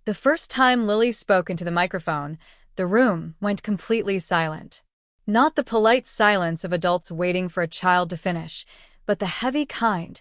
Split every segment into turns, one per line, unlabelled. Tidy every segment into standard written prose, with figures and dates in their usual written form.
The first time Lily spoke into the microphone, the room went completely silent. Not the polite silence of adults waiting for a child to finish, but the heavy kind,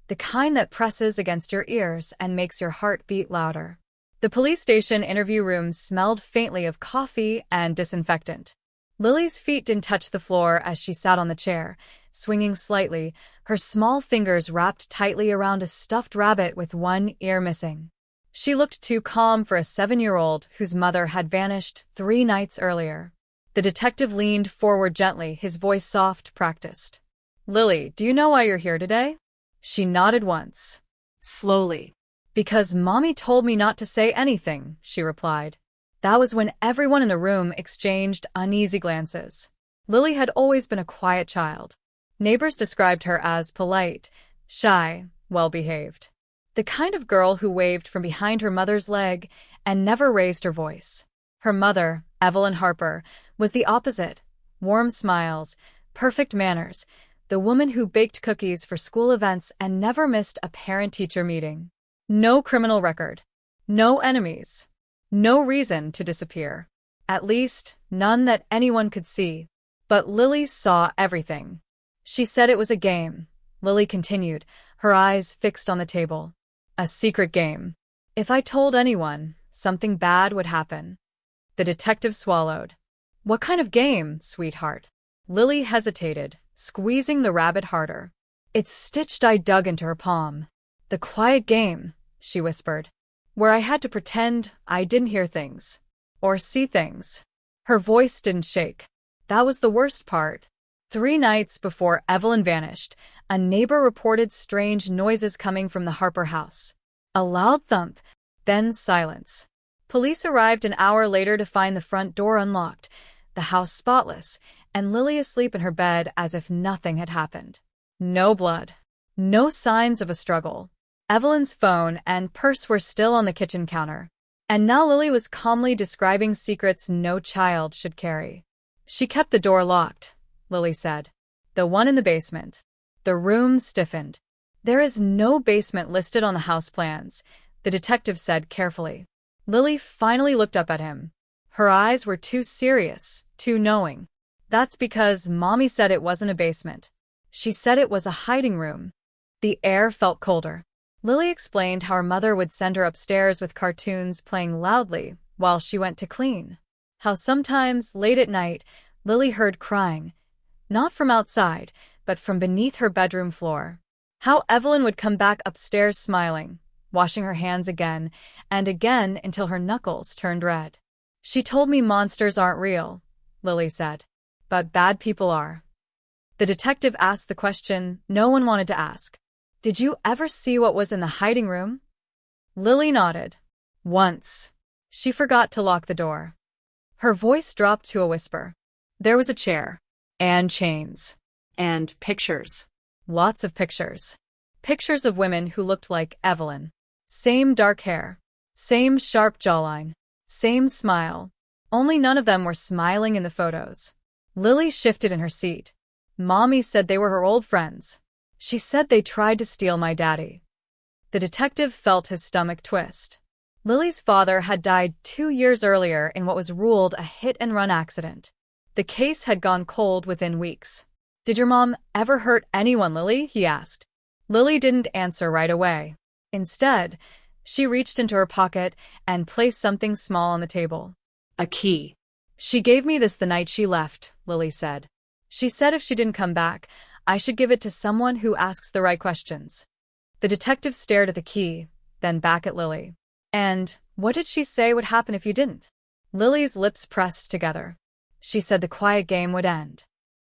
the kind that presses against your ears and makes your heart beat louder. The police station interview room smelled faintly of coffee and disinfectant. Lily's feet didn't touch the floor as she sat on the chair, swinging slightly, her small fingers wrapped tightly around a stuffed rabbit with one ear missing. She looked too calm for a 7-year-old whose mother had vanished 3 nights earlier. The detective leaned forward gently, his voice soft, practiced. "Lily, do you know why you're here today?" She nodded once. Slowly. "Because Mommy told me not to say anything," she replied. That was when everyone in the room exchanged uneasy glances. Lily had always been a quiet child. Neighbors described her as polite, shy, well-behaved. The kind of girl who waved from behind her mother's leg and never raised her voice. Her mother, Evelyn Harper, was the opposite. Warm smiles, perfect manners, the woman who baked cookies for school events and never missed a parent-teacher meeting. No criminal record. No enemies. No reason to disappear. At least, none that anyone could see. But Lily saw everything. She said it was a game. Lily continued, her eyes fixed on the table. A secret game. If I told anyone, something bad would happen. The detective swallowed. "What kind of game, sweetheart?" Lily hesitated, squeezing the rabbit harder. Its stitched eye dug into her palm. "The quiet game," she whispered, "where I had to pretend I didn't hear things. Or see things." Her voice didn't shake. That was the worst part. 3 nights before Evelyn vanished, a neighbor reported strange noises coming from the Harper house. A loud thump, then silence. Police arrived an hour later to find the front door unlocked, the house spotless, and Lily asleep in her bed as if nothing had happened. No blood. No signs of a struggle. Evelyn's phone and purse were still on the kitchen counter. And now Lily was calmly describing secrets no child should carry. "She kept the door locked," Lily said. "The one in the basement." The room stiffened. "There is no basement listed on the house plans," the detective said carefully. Lily finally looked up at him. Her eyes were too serious, too knowing. "That's because Mommy said it wasn't a basement. She said it was a hiding room." The air felt colder. Lily explained how her mother would send her upstairs with cartoons playing loudly while she went to clean. How sometimes, late at night, Lily heard crying, not from outside, but from beneath her bedroom floor. How Evelyn would come back upstairs smiling, washing her hands again and again until her knuckles turned red. "She told me monsters aren't real," Lily said, "but bad people are." The detective asked the question no one wanted to ask. "Did you ever see what was in the hiding room?" Lily nodded. "Once. She forgot to lock the door." Her voice dropped to a whisper. "There was a chair. And chains. And pictures. Lots of pictures. Pictures of women who looked like Evelyn. Same dark hair. Same sharp jawline. Same smile. Only none of them were smiling in the photos." Lily shifted in her seat. "Mommy said they were her old friends. She said they tried to steal my daddy." The detective felt his stomach twist. Lily's father had died 2 years earlier in what was ruled a hit-and-run accident. The case had gone cold within weeks. "Did your mom ever hurt anyone, Lily?" he asked. Lily didn't answer right away. Instead, she reached into her pocket and placed something small on the table. "A key." "She gave me this the night she left," Lily said. "She said if she didn't come back, I should give it to someone who asks the right questions." The detective stared at the key, then back at Lily. "And what did she say would happen if you didn't?" Lily's lips pressed together. "She said the quiet game would end."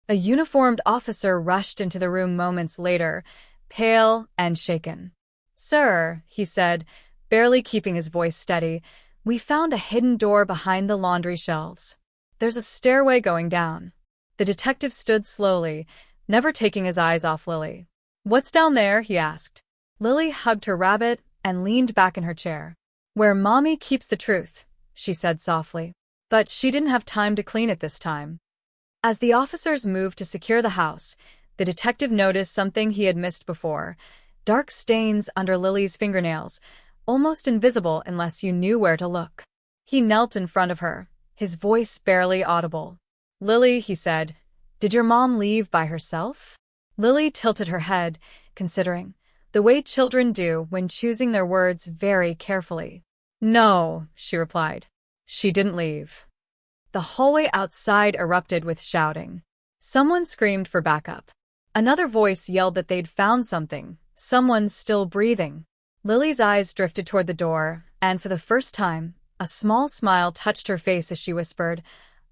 A uniformed officer rushed into the room moments later, pale and shaken. "Sir," he said, barely keeping his voice steady, "we found a hidden door behind the laundry shelves. There's a stairway going down." The detective stood slowly, never taking his eyes off Lily. "What's down there?" he asked. Lily hugged her rabbit and leaned back in her chair. "Where Mommy keeps the truth," she said softly. But she didn't have time to clean it this time. As the officers moved to secure the house, the detective noticed something he had missed before: dark stains under Lily's fingernails, almost invisible unless you knew where to look. He knelt in front of her, his voice barely audible. "Lily," he said, "did your mom leave by herself?" Lily tilted her head, considering, the way children do when choosing their words very carefully. "No," she replied. "She didn't leave." The hallway outside erupted with shouting. Someone screamed for backup. Another voice yelled that they'd found something, someone still breathing. Lily's eyes drifted toward the door, and for the first time, a small smile touched her face as she whispered,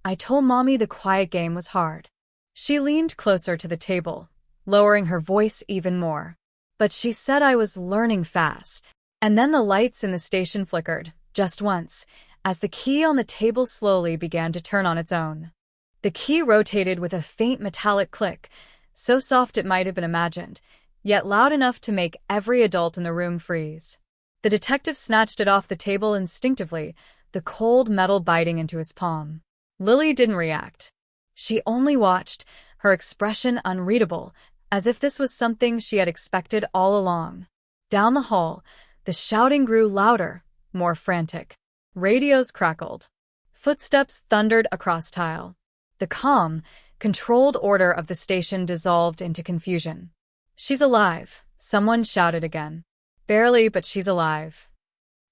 "I told Mommy the quiet game was hard." She leaned closer to the table, lowering her voice even more. "But she said I was learning fast." And then the lights in the station flickered, just once, as the key on the table slowly began to turn on its own. The key rotated with a faint metallic click, so soft it might have been imagined, yet loud enough to make every adult in the room freeze. The detective snatched it off the table instinctively, the cold metal biting into his palm. Lily didn't react. She only watched, her expression unreadable, as if this was something she had expected all along. Down the hall, the shouting grew louder, more frantic. Radios crackled. Footsteps thundered across tile. The calm, controlled order of the station dissolved into confusion. "She's alive," someone shouted again. "Barely, but she's alive."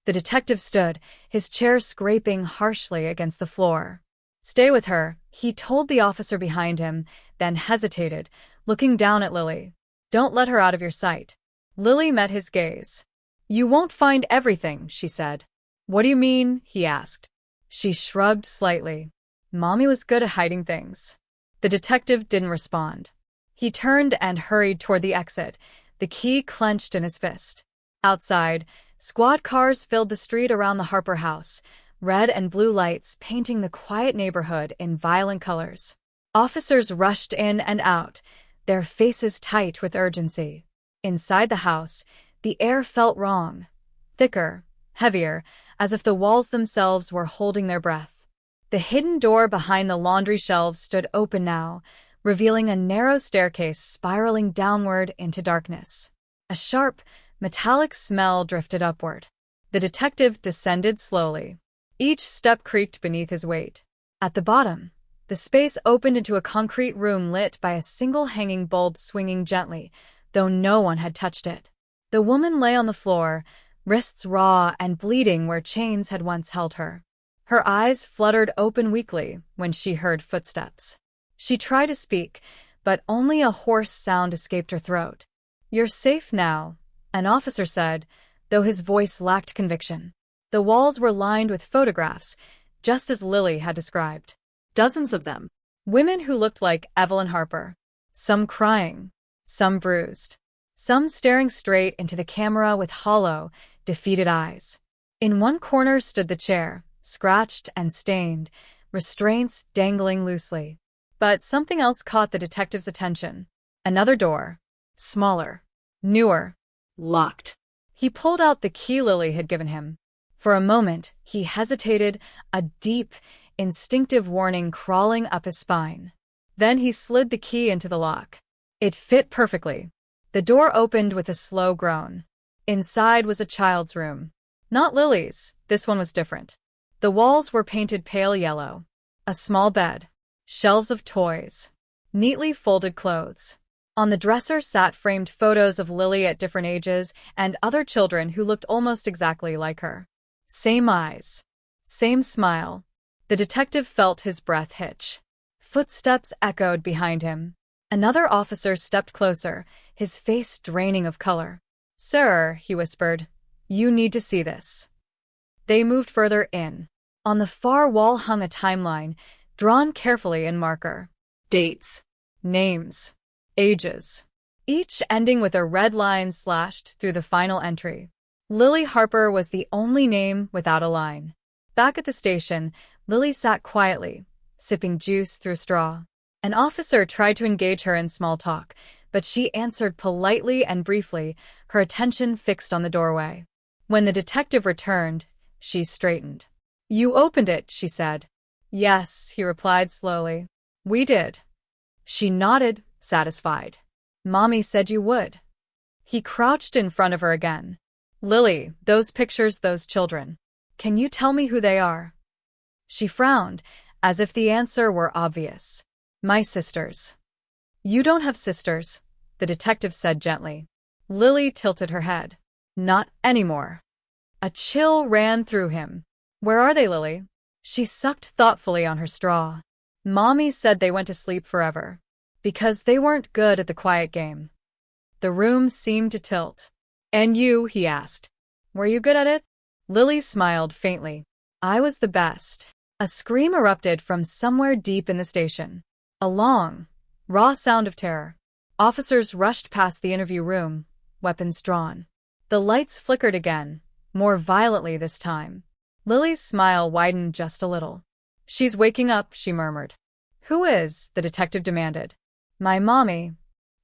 The detective stood, his chair scraping harshly against the floor. "Stay with her," he told the officer behind him, then hesitated, looking down at Lily. "Don't let her out of your sight." Lily met his gaze. "You won't find everything," she said. "What do you mean?" he asked. She shrugged slightly. "Mommy was good at hiding things." The detective didn't respond. He turned and hurried toward the exit, the key clenched in his fist. Outside, squad cars filled the street around the Harper house, red and blue lights painting the quiet neighborhood in violent colors. Officers rushed in and out, their faces tight with urgency. Inside the house, the air felt wrong, thicker, heavier, as if the walls themselves were holding their breath. The hidden door behind the laundry shelves stood open now, revealing a narrow staircase spiraling downward into darkness. A sharp, metallic smell drifted upward. The detective descended slowly. Each step creaked beneath his weight. At the bottom, the space opened into a concrete room lit by a single hanging bulb swinging gently, though no one had touched it. The woman lay on the floor, wrists raw and bleeding where chains had once held her. Her eyes fluttered open weakly when she heard footsteps. She tried to speak, but only a hoarse sound escaped her throat. "You're safe now," an officer said, though his voice lacked conviction. The walls were lined with photographs, just as Lily had described. Dozens of them. Women who looked like Evelyn Harper. Some crying, some bruised, some staring straight into the camera with hollow, defeated eyes. In one corner stood the chair, scratched and stained, restraints dangling loosely. But something else caught the detective's attention. Another door. Smaller. Newer. Locked. He pulled out the key Lily had given him. For a moment, he hesitated, a deep, instinctive warning crawling up his spine. Then he slid the key into the lock. It fit perfectly. The door opened with a slow groan. Inside was a child's room. Not Lily's, this one was different. The walls were painted pale yellow. A small bed. Shelves of toys. Neatly folded clothes. On the dresser sat framed photos of Lily at different ages and other children who looked almost exactly like her. Same eyes. Same smile. The detective felt his breath hitch. Footsteps echoed behind him. Another officer stepped closer, his face draining of color. "Sir," he whispered, "you need to see this." They moved further in. On the far wall hung a timeline, drawn carefully in marker. Dates. Names. Ages. Each ending with a red line slashed through the final entry. Lily Harper was the only name without a line. Back at the station, Lily sat quietly, sipping juice through a straw. An officer tried to engage her in small talk, but she answered politely and briefly, her attention fixed on the doorway. When the detective returned, she straightened. "You opened it," she said. "Yes," he replied slowly. "We did." She nodded, satisfied. "Mommy said you would." He crouched in front of her again. Lily, those pictures, those children. Can you tell me who they are? She frowned, as if the answer were obvious. My sisters. You don't have sisters, the detective said gently. Lily tilted her head. Not anymore. A chill ran through him. Where are they, Lily? She sucked thoughtfully on her straw. Mommy said they went to sleep forever. Because they weren't good at the quiet game. The room seemed to tilt. And you, he asked. Were you good at it? Lily smiled faintly. I was the best. A scream erupted from somewhere deep in the station. A long, raw sound of terror. Officers rushed past the interview room, weapons drawn. The lights flickered again, more violently this time. Lily's smile widened just a little. She's waking up, she murmured. Who is? The detective demanded. My mommy.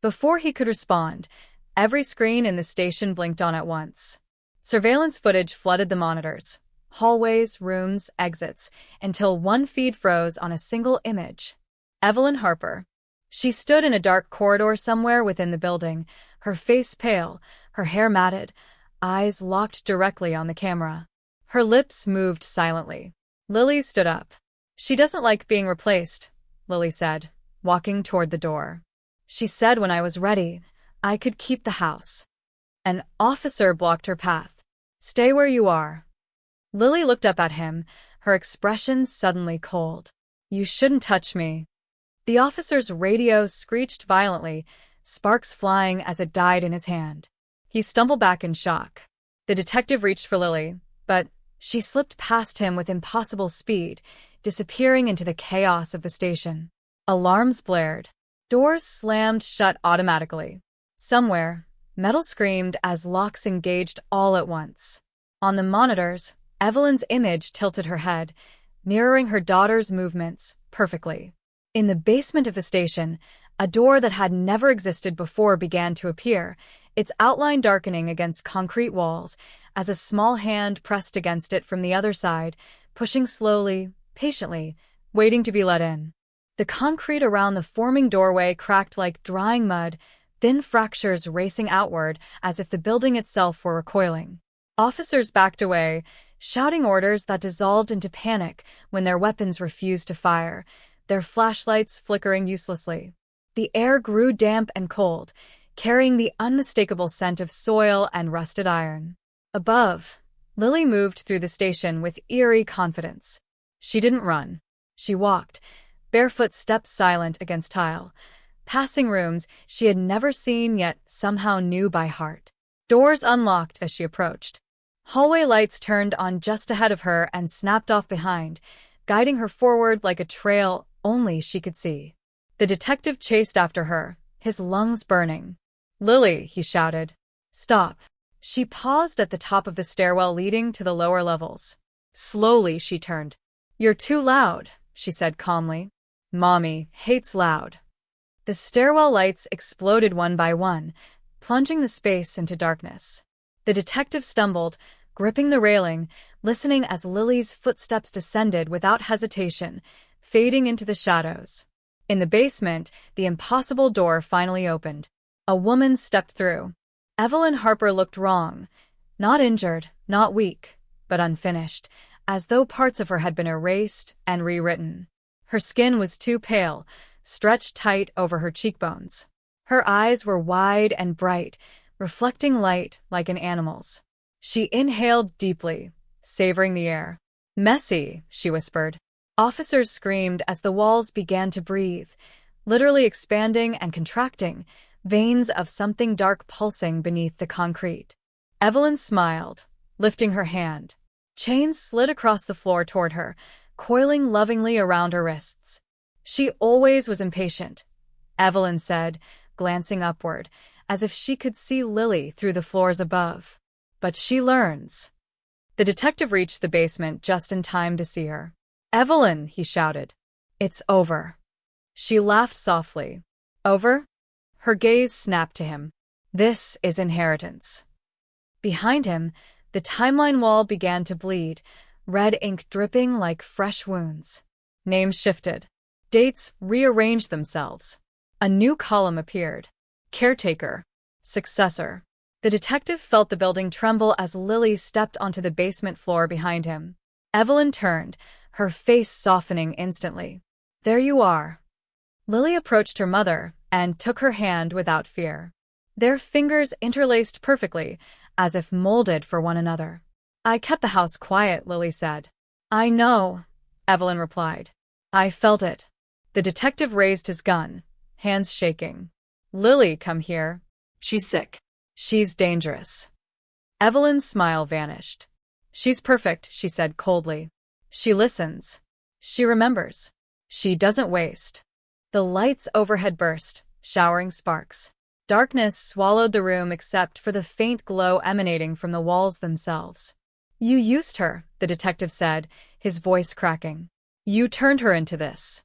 Before he could respond, every screen in the station blinked on at once. Surveillance footage flooded the monitors. Hallways, rooms, exits, until one feed froze on a single image. Evelyn Harper. She stood in a dark corridor somewhere within the building, her face pale, her hair matted, eyes locked directly on the camera. Her lips moved silently. Lily stood up. She doesn't like being replaced, Lily said, walking toward the door. She said when I was ready, I could keep the house. An officer blocked her path. Stay where you are. Lily looked up at him, her expression suddenly cold. You shouldn't touch me. The officer's radio screeched violently, sparks flying as it died in his hand. He stumbled back in shock. The detective reached for Lily, but she slipped past him with impossible speed, disappearing into the chaos of the station. Alarms blared. Doors slammed shut automatically. Somewhere, metal screamed as locks engaged all at once. On the monitors, Evelyn's image tilted her head, mirroring her daughter's movements perfectly. In the basement of the station, a door that had never existed before began to appear, its outline darkening against concrete walls as a small hand pressed against it from the other side, pushing slowly, patiently, waiting to be let in. The concrete around the forming doorway cracked like drying mud, thin fractures racing outward as if the building itself were recoiling. Officers backed away, shouting orders that dissolved into panic when their weapons refused to fire, their flashlights flickering uselessly. The air grew damp and cold, carrying the unmistakable scent of soil and rusted iron. Above, Lily moved through the station with eerie confidence. She didn't run. She walked, barefoot steps silent against tile, passing rooms she had never seen yet somehow knew by heart. Doors unlocked as she approached. Hallway lights turned on just ahead of her and snapped off behind, guiding her forward like a trail only she could see. The detective chased after her, his lungs burning. Lily, he shouted. Stop. She paused at the top of the stairwell leading to the lower levels. Slowly, she turned. You're too loud, she said calmly. Mommy hates loud. The stairwell lights exploded one by one, plunging the space into darkness. The detective stumbled, gripping the railing, listening as Lily's footsteps descended without hesitation, fading into the shadows. In the basement, the impossible door finally opened. A woman stepped through. Evelyn Harper looked wrong. Not injured, not weak, but unfinished, as though parts of her had been erased and rewritten. Her skin was too pale, stretched tight over her cheekbones. Her eyes were wide and bright, reflecting light like an animal's. She inhaled deeply, savoring the air. Messy, she whispered. Officers screamed as the walls began to breathe, literally expanding and contracting, veins of something dark pulsing beneath the concrete. Evelyn smiled, lifting her hand. Chains slid across the floor toward her, coiling lovingly around her wrists. She always was impatient, Evelyn said, glancing upward, as if she could see Lily through the floors above. But she learns. The detective reached the basement just in time to see her. Evelyn, he shouted. It's over. She laughed softly. Over? Her gaze snapped to him. This is inheritance. Behind him, the timeline wall began to bleed, red ink dripping like fresh wounds. Names shifted. Dates rearranged themselves. A new column appeared. Caretaker. Successor. The detective felt the building tremble as Lily stepped onto the basement floor behind him. Evelyn turned, her face softening instantly. "There you are." Lily approached her mother and took her hand without fear. Their fingers interlaced perfectly, as if molded for one another. "I kept the house quiet," Lily said. "I know," Evelyn replied. "I felt it." The detective raised his gun, hands shaking. "Lily, come here."
She's sick.
"She's dangerous." Evelyn's smile vanished. "She's perfect," she said coldly. "She listens. She remembers. She doesn't waste." The lights overhead burst, showering sparks. Darkness swallowed the room except for the faint glow emanating from the walls themselves. "You used her," the detective said, his voice cracking. "You turned her into this."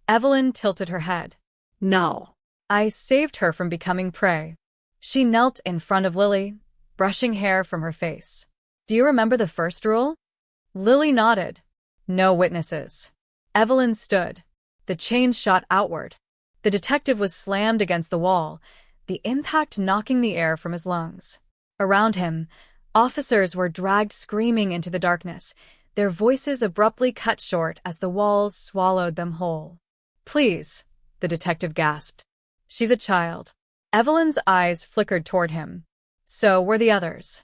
Evelyn tilted her head.
No.
"I saved her from becoming prey." She knelt in front of Lily, brushing hair from her face. "Do you remember the first rule?" Lily nodded. "No witnesses." Evelyn stood. The chains shot outward. The detective was slammed against the wall, the impact knocking the air from his lungs. Around him, officers were dragged screaming into the darkness, their voices abruptly cut short as the walls swallowed them whole. "Please," the detective gasped. "She's a child." Evelyn's eyes flickered toward him. So were the others.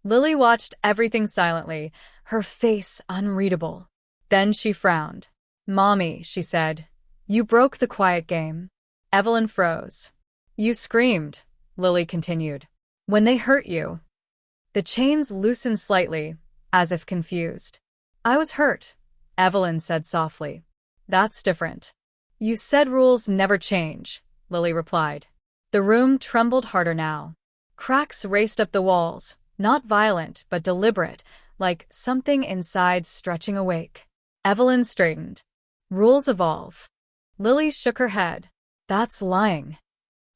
Lily watched everything silently, her face unreadable. Then she frowned. "Mommy," she said, "you broke the quiet game." Evelyn froze. "You screamed," Lily continued. "When they hurt you." The chains loosened slightly, as if confused. "I was hurt," Evelyn said softly. "That's different." "You said rules never change," Lily replied. The room trembled harder now. Cracks raced up the walls, not violent but deliberate, like something inside stretching awake. Evelyn straightened. "Rules evolve." Lily shook her head. "That's lying."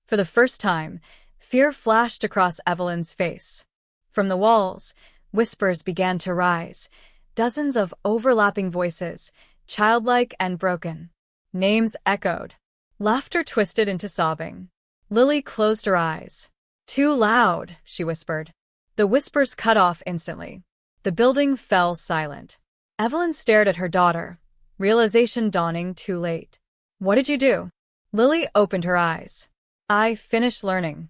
For the first time, fear flashed across Evelyn's face. From the walls, whispers began to rise, dozens of overlapping voices, childlike and broken. Names echoed. Laughter twisted into sobbing. Lily closed her eyes. "Too loud," she whispered. The whispers cut off instantly. The building fell silent. Evelyn stared at her daughter, realization dawning too late. "What did you do?" Lily opened her eyes. "I finished learning."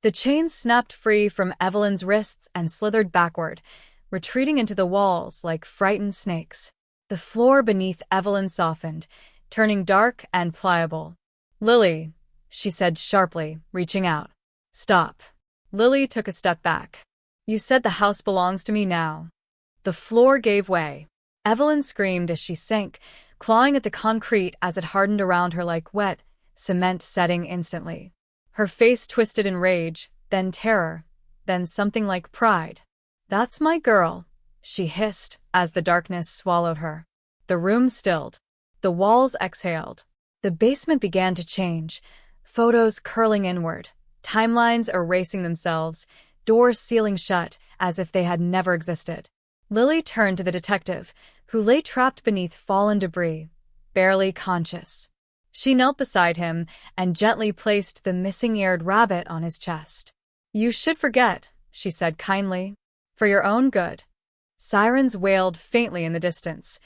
The chains snapped free from Evelyn's wrists and slithered backward, retreating into the walls like frightened snakes. The floor beneath Evelyn softened, turning dark and pliable. "Lily," she said sharply, reaching out. "Stop." Lily took a step back. "You said the house belongs to me now." The floor gave way. Evelyn screamed as she sank, clawing at the concrete as it hardened around her like wet cement setting instantly. Her face twisted in rage, then terror, then something like pride. "That's my girl," she hissed as the darkness swallowed her. The room stilled. The walls exhaled. The basement began to change, photos curling inward, timelines erasing themselves, doors sealing shut as if they had never existed. Lily turned to the detective, who lay trapped beneath fallen debris, barely conscious. She knelt beside him and gently placed the missing-eared rabbit on his chest. "You should forget," she said kindly, "for your own good." Sirens wailed faintly in the distance.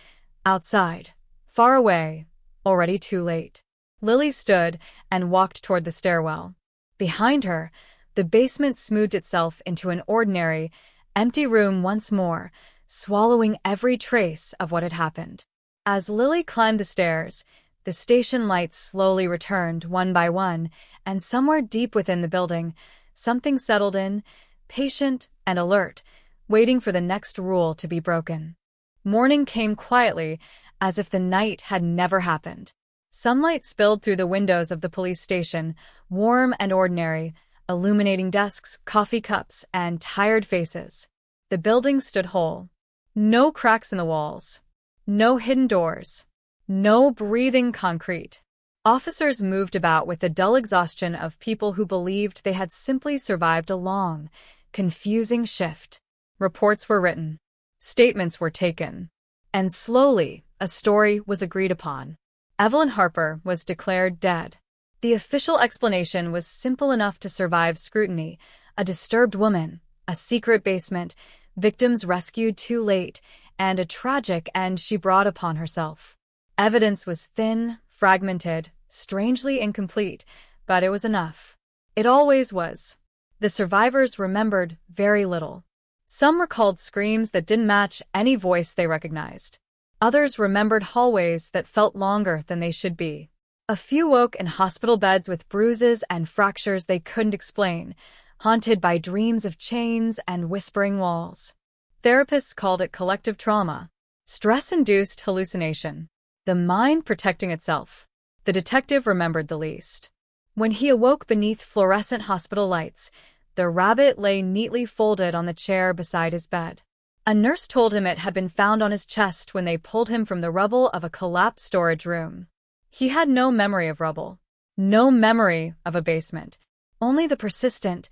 Outside, far away, already too late. Lily stood and walked toward the stairwell. Behind her, the basement smoothed itself into an ordinary, empty room once more, swallowing every trace of what had happened. As Lily climbed the stairs, the station lights slowly returned one by one, and somewhere deep within the building, something settled in, patient and alert, waiting for the next rule to be broken. Morning came quietly, as if the night had never happened. Sunlight spilled through the windows of the police station, warm and ordinary, illuminating desks, coffee cups, and tired faces. The building stood whole. No cracks in the walls. No hidden doors. No breathing concrete. Officers moved about with the dull exhaustion of people who believed they had simply survived a long, confusing shift. Reports were written. Statements were taken. And slowly, a story was agreed upon. Evelyn Harper was declared dead. The official explanation was simple enough to survive scrutiny: A disturbed woman, a secret basement, victims rescued too late, and a tragic end she brought upon herself. Evidence was thin, fragmented, strangely incomplete, but it was enough. It always was. The survivors remembered very little. Some recalled screams that didn't match any voice they recognized. Others remembered hallways that felt longer than they should be. A few woke in hospital beds with bruises and fractures they couldn't explain, haunted by dreams of chains and whispering walls. Therapists called it collective trauma, stress-induced hallucination, the mind protecting itself. The detective remembered the least. When he awoke beneath fluorescent hospital lights, the rabbit lay neatly folded on the chair beside his bed. A nurse told him it had been found on his chest when they pulled him from the rubble of a collapsed storage room. He had no memory of rubble, no memory of a basement, only the persistent,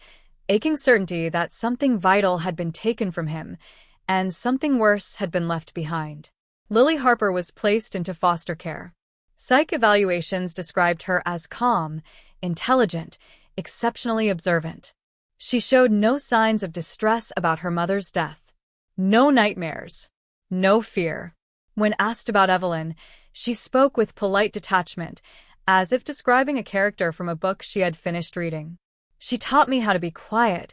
aching certainty that something vital had been taken from him and something worse had been left behind. Lily Harper was placed into foster care. Psych evaluations described her as calm, intelligent, exceptionally observant. She showed no signs of distress about her mother's death. No nightmares. No fear. When asked about Evelyn, she spoke with polite detachment, as if describing a character from a book she had finished reading. "She taught me how to be quiet,"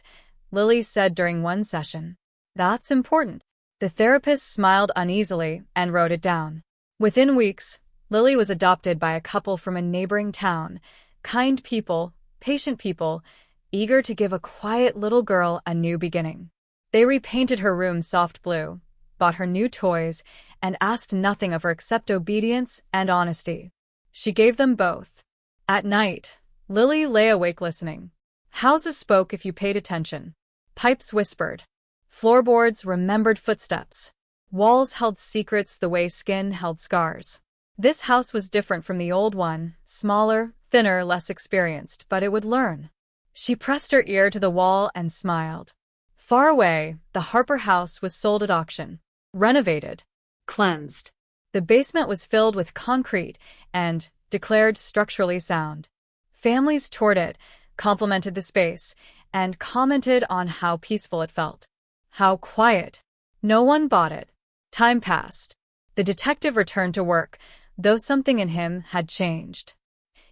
Lily said during one session. "That's important." The therapist smiled uneasily and wrote it down. Within weeks, Lily was adopted by a couple from a neighboring town. Kind people, patient people, eager to give a quiet little girl a new beginning. They repainted her room soft blue, bought her new toys, and asked nothing of her except obedience and honesty. She gave them both. At night, Lily lay awake listening. Houses spoke if you paid attention. Pipes whispered. Floorboards remembered footsteps. Walls held secrets the way skin held scars. This house was different from the old one, smaller, thinner, less experienced, but it would learn. She pressed her ear to the wall and smiled. Far away, the Harper house was sold at auction. Renovated.
Cleansed.
The basement was filled with concrete and declared structurally sound. Families toured it, complimented the space, and commented on how peaceful it felt. How quiet. No one bought it. Time passed. The detective returned to work, though something in him had changed.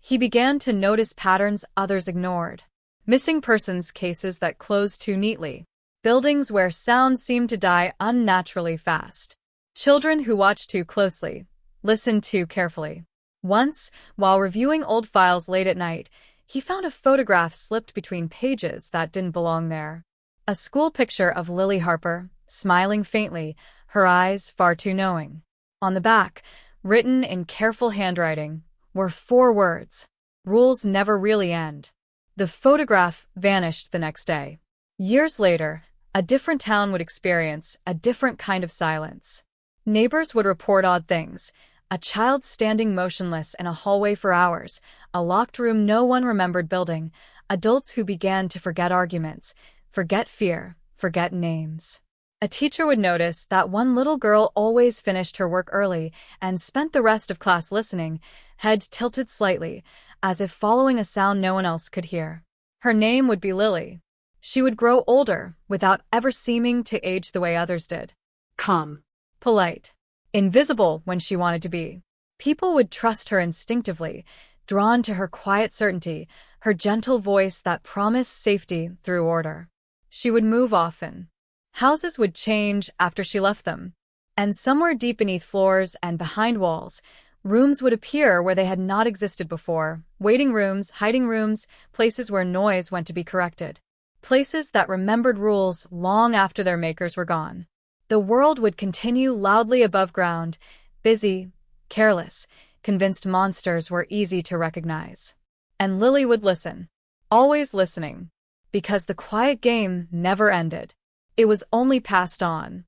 He began to notice patterns others ignored. Missing persons cases that closed too neatly. Buildings where sound seemed to die unnaturally fast. Children who watched too closely, listened too carefully. Once, while reviewing old files late at night, he found a photograph slipped between pages that didn't belong there. A school picture of Lily Harper, smiling faintly, her eyes far too knowing. On the back, written in careful handwriting, were 4 words. Rules never really end. The photograph vanished the next day. Years later, a different town would experience a different kind of silence. Neighbors would report odd things. A child standing motionless in a hallway for hours, a locked room no one remembered building, adults who began to forget arguments, forget fear, forget names. A teacher would notice that one little girl always finished her work early and spent the rest of class listening, head tilted slightly, as if following a sound no one else could hear. Her name would be Lily. She would grow older without ever seeming to age the way others did.
Calm.
Polite. Invisible when she wanted to be. People would trust her instinctively, drawn to her quiet certainty, her gentle voice that promised safety through order. She would move often. Houses would change after she left them. And somewhere deep beneath floors and behind walls, rooms would appear where they had not existed before. Waiting rooms, hiding rooms, places where noise went to be corrected. Places that remembered rules long after their makers were gone. The world would continue loudly above ground, busy, careless, convinced monsters were easy to recognize. And Lily would listen. Always listening. Because the quiet game never ended. It was only passed on.